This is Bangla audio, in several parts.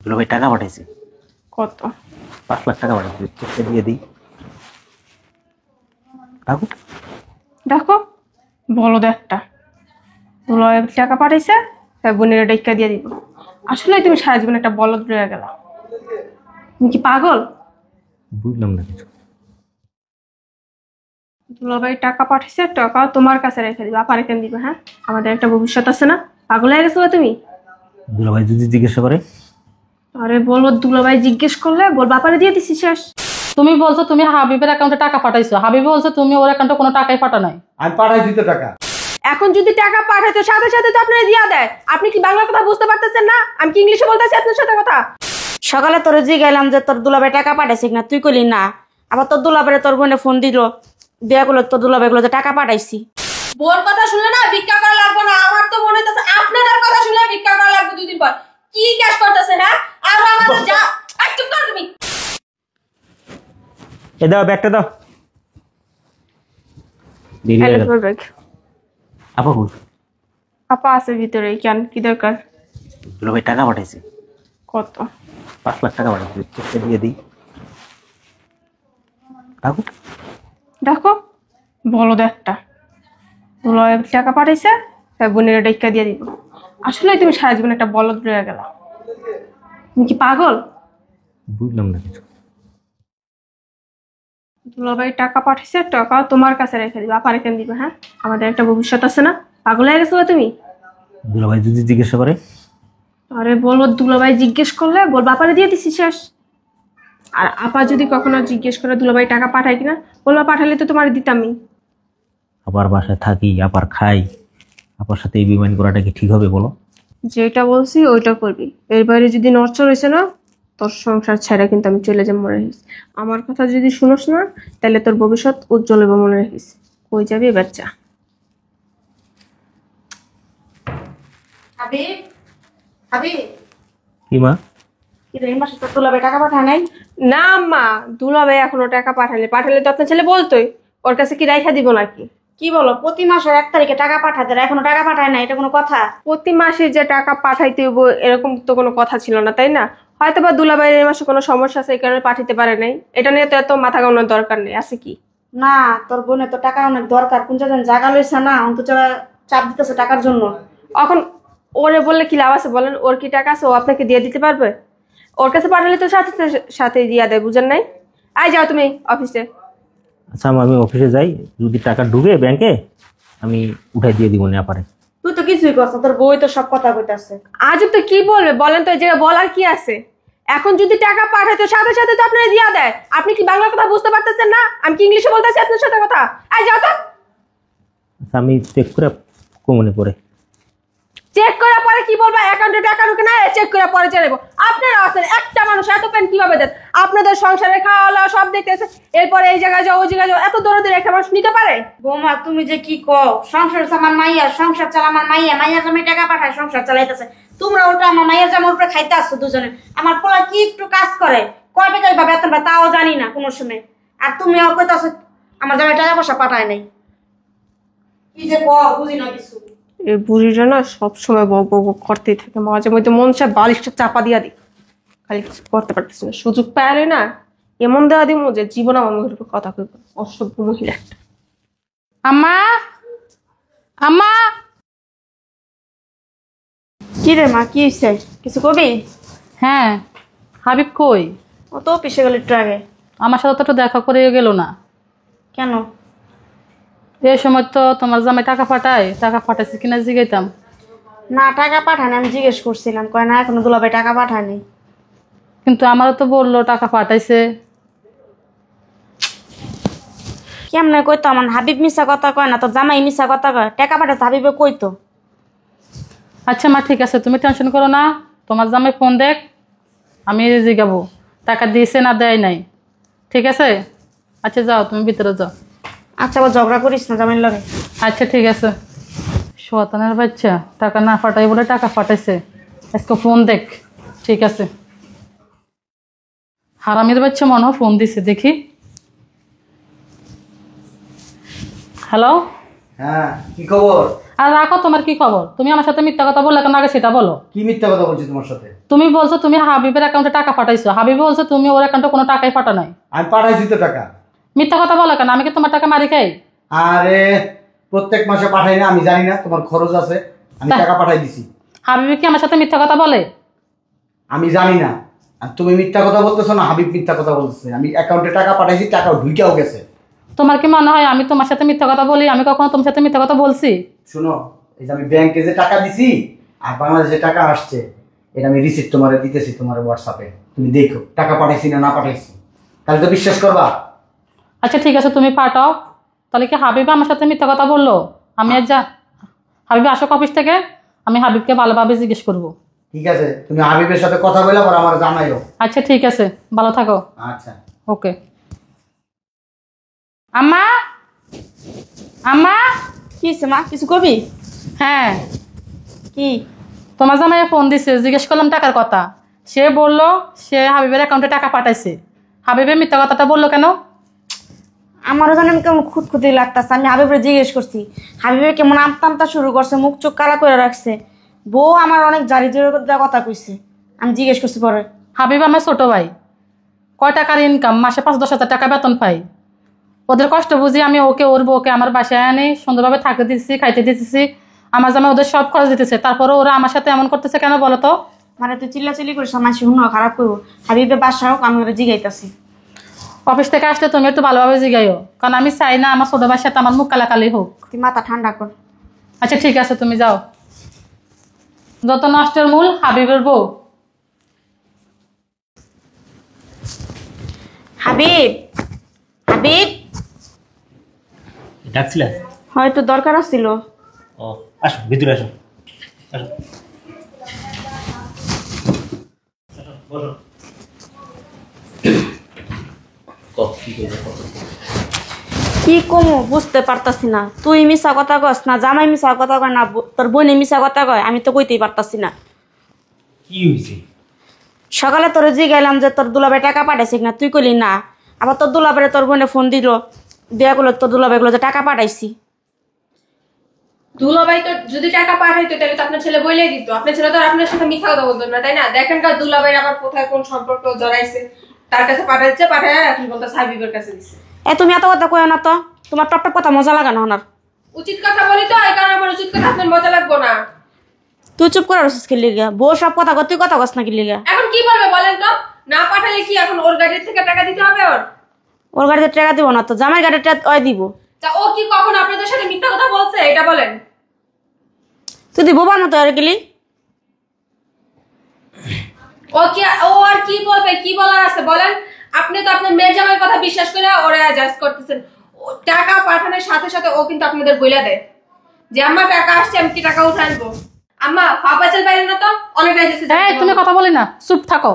ভাই টাকা পাঠাইছে। কত? 5 লাখ টাকা পাঠাইছে, চেকটা দিয়ে দিই। কাকু দেখো, বলদ একটা দুলাভাই টাকা পাঠাইছে, তাই বোনের ডাইকা দিয়ে দিব। আসলে তুমি সারা জীবন একটা বলদ রয়ে গেল। তুমি কি পাগল? বুঝলাম না কিছু। দুলাভাই টাকা পাঠাইছে, টাকা তোমার কাছে রেখে দিবে, আপা রেখে দিবে। হ্যাঁ, আমাদের একটা ভবিষ্যৎ আছে না? পাগল হয়ে গেছো তুমি? ভাই যদি জিজ্ঞাসা করে? আরে বলবো, দুলাভাই জিজ্ঞেস করলে বল বাপারে দিয়ে দিছি, শেষ। তুমি বলছো তুমি হাবিবের অ্যাকাউন্টে টাকা পাঠাইছো, হাবিব বলছো তুমি ওর অ্যাকাউন্টে কোনো টাকাই পাঠা নাই। আমি পাঠাইছি তো টাকা। এখন যদি টাকা পাঠাইতো সাথে সাথে তো আপনারা দিয়া দেয়। আপনি কি বাংলা কথা বুঝতে পারতেছেন না? আমি কি ইংলিশে বলতেছি আপনার সাথে কথা? সকালে তোর জিগাইলাম যে তোর দুলাভাই টাকা পাঠাইছিস না, তুই কইলি না। আবার তোর দুলাভাইরে তোর বোনে ফোন দিল, বিয়া করলো তোর দুলাভাই গুলো টাকা পাঠাইছি। বোর কথা শুনলে না ভিক্ষা করা লাগবে না। আমার তো মনে হইতেছে আপনাদের কথা শুনলে ভিক্ষা করা লাগবে 2 দিন পর। কি ক্যাশ করতেছেন? হ্যাঁ, আর আমাদের যা চুপ কর তুমি। এ দাও, ব্যাগটা দাও। দেরি হয়ে গেল। আপা কই? আপা আছে ভিতরে, কেন কি দরকার? ভাই টাকা পাঠাইছে। কত? 5 লাখ টাকা পাঠাইছে, চেকটা দিয়ে দিই। কাকু দেখো, বলদ একটা দুলাভাই টাকা পাঠাইছে, তাই বোনের ডাইকা দিয়ে দিব। আসলে তুমি সারা জীবন একটা বলদ রয়ে গেল। তুমি কি পাগল? বুঝলাম না কিছু। দুলাভাই টাকা পাঠাইছে, টাকা তোমার কাছে রেখে দিবে, আপা রেখে দিবে। হ্যাঁ, আমাদের একটা ভবিষ্যৎ আছে না? পাগল হয়ে গেছো তুমি? ভাই যদি জিজ্ঞাসা করে? আরে বলবো, দুলাভাই জিজ্ঞেস করলে বল বাপারে দিয়ে দিছি, শেষ। আর আপা যদি কখনো জিজ্ঞেস করে দুলাভাই টাকা পাঠায় কিনা, বলবা পাঠালে তো তোমার দিতামই। আপার বাসায় থাকি, আপার খাই, আপার সাথে এই বেইমানি করাটা কি ঠিক হবে বলো? যেটা বলছি ওইটা করবি। এর বাইরে যদি নড়চড় হয়েছে না, তোর সংসার ছাড়া কিন্তু আমি চলে যাবো, মনে রাখিস। আমার কথা যদি শুনোস না, তাহলে তোর ভবিষ্যৎ উজ্জ্বল হবে, মনে রাখিস। কই যাবি এবার যা। হাবিব, হাবিব, কি মা? কি রে, এই মাসে তোর দুলাভাই টাকা পাঠায় নাই? না মা, দুলাভাই এখনো টাকা পাঠালে, পাঠালে তো আপনার ছেলে বলতোই। ওর কাছে কি রাইখা দিব নাকি? কি বলো, প্রতি মাসের 1 তারিখে টাকা পাঠাতে, এখনো টাকা পাঠায় না, এটা কোনো কথা? প্রতি মাসে যে টাকা পাঠাইতে হইব এরকম তো কোনো কথা ছিল না, তাই না? হয়তো বা দুলাভাইয়ের এই মাসে কোনো সমস্যা আছে, এই কারণে পাঠাতে পারে নাই। এটা নিয়ে তো এত মাথা ঘামানোর দরকার নেই, আছে কি? না, তোর বোনের তো টাকা অনেক দরকার, কোন জায়গায় জায়গা লইছে না, অন্তত চাপ দিতেছে টাকার জন্য। এখন ওরে বললে কি লাভ আছে বলেন? ওর কি টাকা আছে ও আপনাকে দিয়ে দিতে পারবে? ওর কাছে পাঠালে তো সাথে সাথে দিয়ে দেয়, বুঝেন নাই? আই যাও তুমি অফিসে। আচ্ছা আমি অফিসে যাই, যদি টাকা ঢুকে ব্যাংকে আমি উঠাই দিয়ে দিব না পারে। তুই তো কিছুই করছ, তোর বই তো সব কথা কইতাছে। আজব তো কি বলবে বলেন তো, এই জায়গায় বলার কি আছে? এখন যদি টাকা পাঠায় তো সাথে সাথে তো আপনারা দিয়া দেয়। আপনি কি বাংলা কথা বুঝতে পারতেছেন না? আমি কি ইংলিশে বলতেছি আপনার সাথে কথা? আই যাও তো। আচ্ছা আমি চেক করে কমনে পরে। চেক করার পরে কি বলবো? অ্যাকাউন্টে টাকা ঢুকে না, চেক করার পরে জানাবো। আপনারা আছেন একটা মানুষ, এত পেন কিভাবে দেন? আপনাদের সংসারে খাওয়া দাওয়া সব দেখতেছে, এরপরে এই জায়গায় যাও ওই জায়গায় যাও, এত দৌড়ে একটা মানুষ নিতে পারে? বৌমা তুমি যে কি কও, সংসার আমার মাইয়া, সংসার চালা আমার মাইয়া, মাইয়ার জামাই টাকা পাঠায় সংসার চালাইতেছে। তোমরা ওটা আমার মাইয়ার জামার উপরে খাইতে আসছো দুজনে। আমার পোলা কি একটু কাজ করে, কয় টাকা বা বেতন পায় তাও জানি না কোনো সময়। আর তুমি কইতাছো আমার জামাই টাকা পয়সা পাঠায় নাই। কি যে কও বুঝি না কিছু। এই বুড়িটা না সবসময় বক বক বক করতেই থাকে, মাঝে মধ্যে মন চায় বালিশটা চাপা দিয়া দিই, খালি কিছু করতে পারতেছি না। সুযোগ পাইলে না এমন দেওয়া দিব যে জীবন আমার মুখের উপর কথা কইব। অসভ্য মহিলা একটা। আম্মা, আম্মা, কি রে মা, কি হয়েছে, কিছু কবি? হ্যাঁ হাবিব কই? ও তো অফিসে গেল একটু আগে। আমার সাথে তো একটু দেখা করে গেল না কেন? এই সময় তো তোমার জামাই টাকা পাঠায়, টাকা পাঠাইছে কিনা জিগাইতাম। না টাকা পাঠায়নি, আমি জিজ্ঞেস করছিলাম, কয় না এখনো দুলাভাই টাকা পাঠায়নি। কিন্তু আমারও তো বললো টাকা পাঠাইছে। কেমনে কইতো? আমার হাবিব মিশা কথা কয় না, তো জামাই মিশা কথা কয়। টাকা পাঠাতো হাবিবে কইতো। আচ্ছা মা ঠিক আছে, তুমি টেনশন করো না, তোমার জামাই ফোন দেখ, আমি জিগাবো টাকা দিয়েছে না দেয় নাই। ঠিক আছে? আচ্ছা যাও তুমি ভিতরে যাও। আচ্ছা আবার ঝগড়া করিস না জামাইর লগে। আচ্ছা ঠিক আছে। শয়তানের বাচ্চা, টাকা না পাঠাই বলে টাকা পাঠাইছে, আজকে ফোন দেখ। ঠিক আছে, হারামির বাচ্চা মনে হয় ফোন দিছে, দেখি। হ্যালো। হ্যাঁ, কি খবর? আর রাখো, তোমার কি খবর? তুমি আমার সাথে মিথ্যা কথা বললে কেন? আগে সেটা বলো। কি মিথ্যা কথা বলছি তোমার সাথে? তুমি বলছো তুমি হাবিবের অ্যাকাউন্টে টাকা পাঠাইছো, হাবিব বলছো তুমি ওর অ্যাকাউন্টে কোনো টাকাই পাঠা নাই। আমি পাঠাইছি তো টাকা। মিথ্যা কথা বলো কেন? আমি কি তোমার টাকা মারি খাই? আরে প্রত্যেক মাসে পাঠাই না? আমি জানি না তোমার খরচ আছে? আমি টাকা পাঠাই দিছি। হাবিব কি আমার সাথে মিথ্যা কথা বলে? আমি জানি না। আর তুমি মিথ্যা কথা বলতেছো না, হাবিব মিথ্যা কথা বলতেছে। আমি অ্যাকাউন্টে টাকা পাঠাইছি, টাকাও ঢুইকাও গেছে। তোমার কি মনে হয় আমি তোমার সাথে মিথ্যা কথা বলি? আমি কখনো তোমার সাথে মিথ্যা কথা বলছি? শুনো, এই যে আমি ব্যাংকে যে টাকা দিছি আর বাংলাদেশে টাকা আসছে, এটা আমি রিসিপ্ট তোমারে দিতেছি তোমার হোয়াটসঅ্যাপে। তুমি দেখো টাকা পাঠাইছি না পাঠাইছি, তাহলে তো বিশ্বাস করবা। আচ্ছা ঠিক আছে, তুমি পাঠাও। তাহলে কি হাবিব আমার সাথে মিথ্যা কথা বললো? আমি আর হাবিব আসুক অফিস থেকে, আমি হাবিবকে ভালোভাবে জিজ্ঞেস করবো। ঠিক আছে, তুমি হাবিবের সাথে কথা বলে আবার আমার জানাইও। আচ্ছা ঠিক আছে, ভালো থাকো। আচ্ছা। ওকে। আম্মা, আম্মা। কি হইছে মা, কিছু কবি? হ্যাঁ, কি? তোমার জামাই ফোন দিছে, জিজ্ঞেস করলাম টাকার কথা। সে বললো সে হাবিবের অ্যাকাউন্টে টাকা পাঠাইছে। হাবিবের মিথ্যা কথাটা বললো কেন? আমারও জানি কেমন খুঁতখুতি লাগতেছে। আমি হাবিবের জিজ্ঞেস করছি, হাবিবে কেমন আমতা শুরু করছে, মুখ চোখ কালা করে রাখছে। বউ আমার অনেক জারি জোরে কথা কইছে। আমি জিজ্ঞেস করছি পরে। হাবিব আমার ছোট ভাই, কয় টাকার ইনকাম, মাসে 5-10 হাজার টাকা বেতন পাই। ওদের কষ্ট বুঝি আমি ওকে ওর বউকে আমার বাসায় আনি, সুন্দরভাবে থাকতে দিচ্ছি, খাইতে দিতেছি, আমার জামাই ওদের সব খরচ দিতেছে। তারপরে ওরা আমার সাথে এমন করতেছে কেন বলো তো? মানে তুই চিল্লাচিল্লি করিস, আমার শুনো খারাপ করবো। হাবিবে বাসা হোক, আমি ওরা জিগাইতাছি। অফিস থেকে আসলে তুমি একটু ভালোভাবে জিগাইও, কারণ আমি চাই না আমার ছোট ভাইয়ের সাথে আমার মুখ কালাকালি হোক। তুই মাথা ঠান্ডা কর। আচ্ছা ঠিক আছে, তুমি যাও। যত নষ্টের মূল হাবিবের বউ। হাবিব, হাবিব, ডাকছিলা? হয়তো দরকার ছিল। ও আসো, ভিতরে আসো, আসো, বসো। কি কমু বুঝতে পারতাছি না। তুই মিশা কথা কস না, জামাই মিশা কথা কয় না, তোর বোনে মিশা কথা কয়, আমি তো কইতেই পারতাছি না। কি হয়েছে? সকালে তোর জিগাইলাম যে তোর দুলাভাই টাকা পাঠাইছে না, তুই কইলি না। আবার তোর দুলাভাইরে তোর বোনে ফোন দিল, দেয়া করলো তোর দুলাভাই গুলো যে টাকা পাঠাইছি। দুলাভাই তো যদি টাকা পাঠাইতো তাহলে তো আপনার ছেলে বলেই দিত। আপনার ছেলে তো আর আপনার সাথে মিথ্যা কথা বলতো না, তাই না? দেখেন কার দুলাভাই আবার কোথায় কোন সম্পর্ক জড়াইছে, তার কাছে পাঠাইছে, পাঠায় এখন বলতে হাবিবের কাছে দিছে। তুমি এত কথা কইও না তো, তোমার টপ টপ কথা মজা লাগানো হনার। উচিত কথা বলি তো, এই কারণে আমার উচিত কথা আপনার মজা লাগবো না। তুই চুপ করে রসিস কি লিগা? বউ সব কথা কর, তুই কথা কস না কি লিগা? এখন কি বলবে বলেন তো? না পাঠালে কি এখন ওর গাড়ির থেকে টাকা দিতে হবে? ওর গাড়িতে টাকা দিব না তো, জামাই গাড়িটা ওই দিব। তা ও কি কখন আপনাদের সাথে মিথ্যা কথা বলছে এটা বলেন? তুই দি বোবার মতো আর গেলি। ও আর কি বলবে, কি বলার আছে বলেন? আপনি তো আপনার মেয়ের জামাইয়ের কথা বিশ্বাস করে ওরা অ্যাডজাস্ট করতেছেন। টাকা পাঠানোর সাথে সাথে ও কিন্তু আপনাদের বইলা দেয় যে আম্মা টাকা আসছে, আমি কি টাকা উঠে আনবো। আম্মা ফাপাচাল বাইরে না তো অনেক রাইতেছে। এই তুমি কথা বলি না, চুপ থাকো।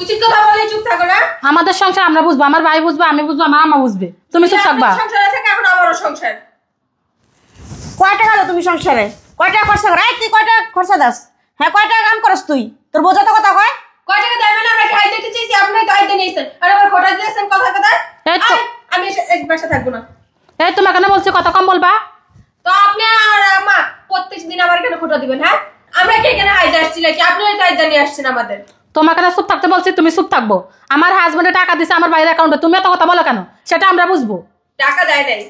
উচিত কথা বলে চুপ থাকো না। আমাদের সংসার আমরা বুঝবো, আমার ভাই বুঝবো, আমি বুঝবো, আমার আম্মা বুঝবে। তুমি চুপ থাকবা। সংসারে থাকে এখন আমারও সংসার। কয় টাকা দাও তুমি সংসারে? কয় টাকা খরচা কর? তুই কয় টাকা খরচা দাস? হ্যাঁ, কয় টাকা কাম করস তুই? তোর বোঝা তো কথা কয়। কয় টাকা দেয় মানে আমরা খাই দিতে চাইছি, আপনি তো আইতে নিয়েছেন আর আবার খোটা দিয়েছেন কথা কথা। এই তো। আমি এক বাসা থাকবো না। এই তোমার কেন বলছি কথা কম বলবা? তো আপনি আর আম্মা প্রত্যেকদিন আমার কেন খোটা দিবেন? হ্যাঁ, আমরা কি এখানে হাইতে আসছি নাকি আপনি ওই কায়দা নিয়ে আসছেন আমাদের? তোমার কেন চুপ থাকতে বলছি? তুমি চুপ থাকবো। আমার হাজবেন্ডে টাকা দিছে আমার বাইরের অ্যাকাউন্টে, তুমি এত কথা বলো কেন? সেটা আমরা বুঝবো। টাকা দেয় নাই।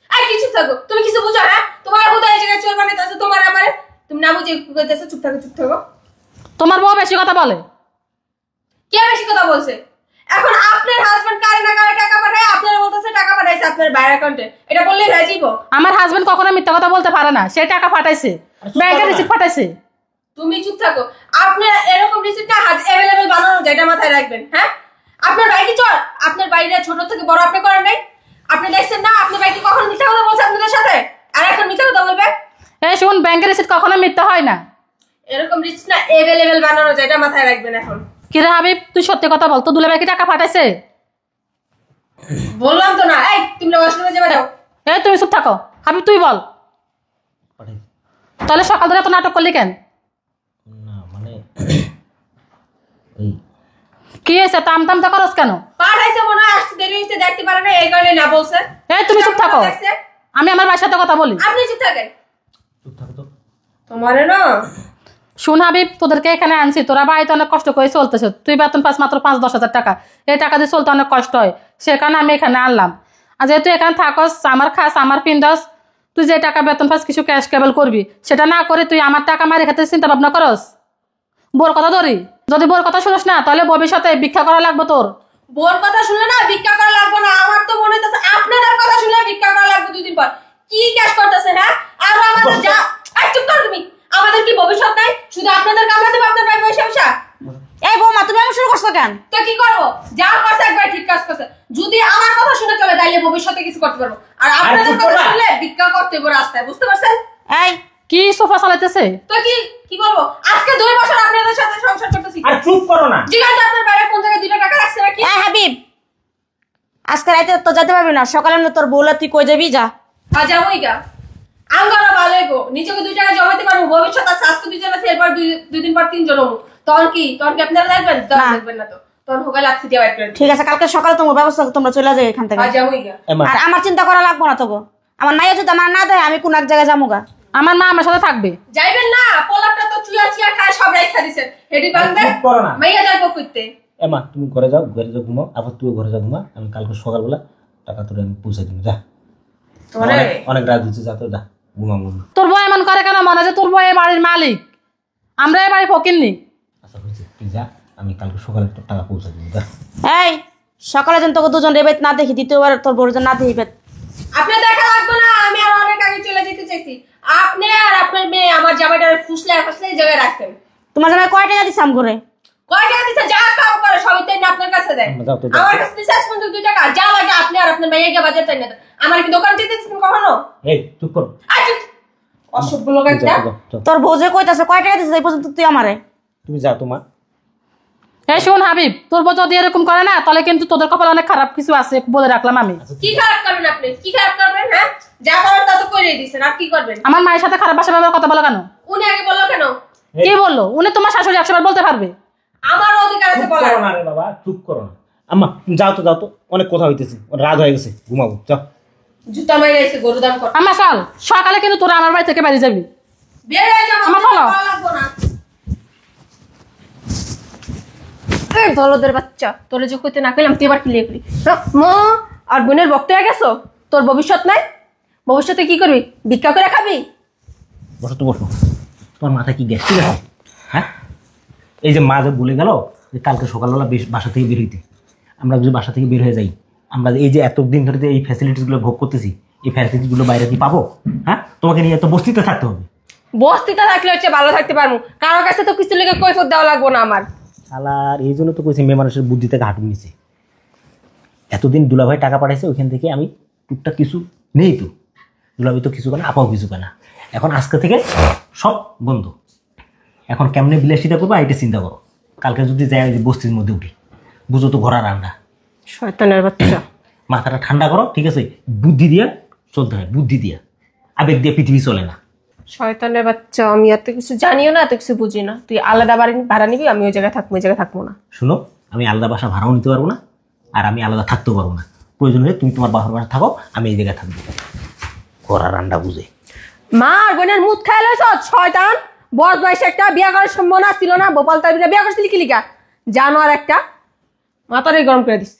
আর কিছু থাকো, তুমি কিছু বুঝো? হ্যাঁ, তোমার বোধ এই জায়গায় চোর বানাইতে আছে তোমার আমারে। তুমি না বুঝে কইতেছো চুপ থাকো, চুপ থাকো। তোমার বউ বেশি কথা বলে। কে বেশি কথা বলছে? এখন আপনার হাজবেন্ড কারে না কারে টাকা পাঠায়, আপনারা বলতেছে টাকা পাঠাইছে আপনার বাইরের অ্যাকাউন্টে, এটা বললেই হয়ে যাইবো? আমার হাজবেন্ড কখনো মিথ্যা কথা বলতে পারে না, সে টাকা পাঠাইছে, ব্যাংকের রিসিপ্ট পাঠাইছে। তুমি চুপ থাকো। আপনার এরকম রিসিপ্টটা অ্যাভেলেবেল বানানো যায়, এটা মাথায় রাখবেন। হ্যাঁ, আপনার ভাই কি চোর? আপনার বাইরে ছোট থেকে বড় আপনি করেন নাই? আপনি দেখছেন না আপনার ভাই কি কখন মিথ্যা কথা বলছে আপনাদের সাথে, আর এখন মিথ্যা কথা বলবে? এই শুন, ব্যাংকের রিসিপ্ট কখনো মিথ্যা হয় না। এরকম রিসিপ্ট না অ্যাভেলেবেল বানানো যায়, এটা মাথায় রাখবেন এখন। কিরে হাবিব, তুই সত্যি কথা বল, তো দুলাভাই কি টাকা পাঠাইছে? বললাম তো না। এই তুমি ওয়াশরুমে যাবে, যাও। এই তুমি চুপ থাকো। হাবিব তুই বল। তাহলে সকাল ধরে এত নাটক করলি কেন? না মানে এই কি হয়েছে? তাম তো করস কেন? পাঠাইছে মনে হয়, আসতে দেরি হয়েছে, দেখতে পারে না, এই কারণে না বলছে। এই তুমি চুপ থাকো। আমি আমার ভাইয়ের সাথে কথা বলি। আপনি চুপ থাকেন। চুপ থাকো তো। তোমারে না শুন হাবিব, তোদেরকে এখানে আনছি, তোরা বাড়িতে অনেক কষ্ট করে চলতেছ, তুই বেতন পাস মাত্র 5-10 হাজার টাকা, এই টাকা দিয়ে চলতে অনেক কষ্ট হয়, সে কারণে আমি এখানে আনলাম। আর যেহেতু এখানে থাকস, আমার খাস, আমার পিন্ডাস, তুই যে টাকা বেতন পাস কিছু ক্যাশ কেবল করবি, সেটা না করে তুই আমার টাকা মারি খেতে চিন্তা ভাবনা করস। বোর কথা ধরি, যদি বোর কথা শুনিস না তাহলে ভবিষ্যতে ভিক্ষা করা লাগবে তোর। বোর কথা শুনলে না ভিক্ষা করা লাগবে না, আমার তো মনে হচ্ছে আপনাদের কথা শুনলে ভিক্ষা করা লাগবে 2 দিন পর। কি ক্যাশ করতেছেন হ্যাঁ? আর আমাদের যা চুপ কর তুমি। আমাদের কি ভবিষ্যৎ নাই? শুধু আপনাদের কামড়া দেব আপনার ভাই পয়সা পয়সা। এই বৌমা তুমি এমন শুরু করছো কেন? তো কি করবো? যা করছে একবার ঠিক কাজ করছে। যদি আমার কথা শুনে চলে তাইলে ভবিষ্যতে কিছু করতে পারবো, আর আপনাদের কথা শুনলে ভিক্ষা করতে হবে রাস্তায়, বুঝতে পারছেন? এই কি সোফা চালাইতেছে? তো কি বলবো? আজকে 2 বছর আপনাদের সাথে সংসার করতেছি। আর চুপ করো না। জিজ্ঞাসা আপনার বাইরে কোন জায়গায় 2 টাকা রাখছে নাকি? এই হাবিব, আজকে রাইতে তো যেতে পারবি না, সকালে না তোর বউলা তুই কই যাবি যা। আর যাবোই গা। আঙ্গারা ভালো গো, নিজেকে 2 টাকা জমাতে পারবো, ভবিষ্যৎ আছে। আজকে 2 জন আছে, এরপর 2 দিন পর 3 জন হবো। তখন কি আপনারা দেখবেন? তখন দেখবেন না তো, তখন হোক লাগছে দিয়ে বাইর করে দিই। ঠিক আছে, কালকে সকালে তোমার ব্যবস্থা, তোমরা চলে যাও এখান থেকে। আর যাবোই গা। এমা আর আমার চিন্তা করা লাগবো না তোকে, আমার মাইয়া যদি আমার না দেয় আমি কোন এক জায়গায় যাবো গা। আমার মা আমার সাথে থাকবে। যাইবেন না, পোলাপটা তো চুয়া খায় সব রাইখা দিছেন। হেডি বাংবে চুপ করো না। মাইয়া যাইবো কইতে। এমা তুমি ঘরে যাও ঘুমাও, আবার তুই ঘরে যাও ঘুমা। আমি কালকে সকালবেলা টাকা তোর আমি পৌঁছে দিব। যা, তোরে অনেক রাত হচ্ছে, যা তো যা ঘুমা ঘুমা। তোর বউ এমন করে কেন? মনে হয় যে তোর বউ এই বাড়ির মালিক, আমরা এই বাড়ি ফকিরনি। আচ্ছা হয়েছে, তুই যা, আমি কালকে সকালে তোর টাকা পৌঁছে দিব। যা। এই সকালে যেন তোকে 2 জন রেবেত না দেখি, দ্বিতীয়বার তোর বড় জন না দেখি। আপনি দেখা লাগবে না, আমি আর অনেক আগে চলে যেতে চাইছি। আপনি আর আপনার মেয়ে আমার জামাইটারে ফুসলে এই জায়গায় রাখতেন। তোমার জামাই কয় টাকা দিছাম করে? কয় টাকা দিছে? যা কাম করে সবই তাই না আপনার কাছে দেয়। যাও তো, যাও। আমার কাছে দিছে 2 টাকা। যা লাগে আপনি আর আপনার মেয়ে গিয়ে বাজার তাই না। আমার কি দোকান যেতে দিচ্ছেন কখনো? এই চুপ কর। অসভ্য লোক একটা। যাও, যাও, যাও। তোর বউ যে কইতাছে কয় টাকা দিছিস এই পর্যন্ত তুই আমারে? তুমি যা তোমার। এই শোন হাবিব, তোর বউ যদি এরকম করে না তাহলে কিন্তু তোদের কপালে অনেক খারাপ কিছু আছে, বলে রাখলাম আমি। কি খারাপ করবেন আপনি? কি খারাপ করবেন হ্যাঁ? যা করার তা তো করেই দিছেন, আর কি করবেন? আমার মায়ের সাথে খারাপ ভাষা ব্যবহার কথা বলো কেন? উনি আগে বললো কেন? কি বললো? উনি তোমার শাশুড়ি 100 বার বলতে পারবে। আমার অধিকার আছে চুপ বলার। করো না রে বাবা, চুপ করো না। আম্মা তুমি যাও তো, অনেক কথা হইতেছে, রাত হয়ে গেছে, ঘুমাবো। যাও। জুতা মাইরে এসে গরু দাম কর। আমার চল, সকালে কিন্তু তোরা আমার বাড়ি থেকে বাড়ি যাবি। বের হয়ে যাও, আমার আমার চলো। ভালো লাগবে না। এই দলদের বাচ্চা, তোরে যে কইতে না কইলাম তুই এবার ক্লিয়ার করি। মা আর বোনের বক্ত হয়ে গেছো, তোর ভবিষ্যৎ নাই। ভবিষ্যতে কি করবি? ভিক্ষা করে খাবি? বসো তো বসো। তোমার মাথায় কি গ্যাস ঠিক আছে? হ্যাঁ, এই যে মা যে বলে গেল যে কালকে সকালবেলা বাসা থেকে বের হইতে, আমরা যদি বাসা থেকে বের হয়ে যাই, আমরা এই যে এতদিন ধরে যে এই ফ্যাসিলিটিসগুলো ভোগ করতেছি, এই ফ্যাসিলিটিসগুলো বাইরে কি পাবো? হ্যাঁ, তোমাকে নিয়ে এত বস্তিতে থাকতে হবে। বস্তিতে থাকলে হচ্ছে ভালো থাকতে পারবো, কারোর কাছে তো কিছু লেগে কৈফত দেওয়া লাগবো না আমার। আর এই জন্য তো কইছি মেয়ে মানুষের বুদ্ধি থেকে হাঁটু নিচে। এতদিন দুলাভাই টাকা পাঠাইছে, ওইখান থেকে আমি টুকটাক কিছু নেই তো, দুলাভাই তো কিছু কেনা, আপাও কিছু কেনা। এখন আজকে থেকে সব বন্ধ। এখন কেমনে বিলাসিতা করবো এটা চিন্তা করো। কালকে যদি যাই ওই যে বস্তির মধ্যে উঠি, বুঝো তো ঘোড়া রান্না। শয়তানের বাচ্চা। মাথাটা ঠান্ডা করো, ঠিক আছে? বুদ্ধি দিয়া চলতে হয়, বুদ্ধি দিয়া। আবেগ দিয়ে পৃথিবী চলে না। শয়তানের বাচ্চা, আমি এত কিছু জানিও না, এত কিছু বুঝি না। তুই আলাদা বাড়ি ভাড়া নিবি, আমি ওই জায়গায় থাকবো, ওই জায়গায় থাকবো না। শুনো, আমি আলাদা বাসা ভাড়াও নিতে পারবো না, আর আমি আলাদা থাকতেও পারবো না। প্রয়োজন হলে তুমি তোমার বাবার বাসা থাকো, আমি এই জায়গায় থাকবো। ঘোড়া রান্না বুঝে। মা আর বোনের মুখ খাই লইছ শয়তান। বদমাইশ একটা, বিয়া করার সম্ভাবনা ছিল না। ভোপাল তার বিয়া করছিলি কি লিগা? জানোয়ার একটা, মাথারে গরম করে দিস।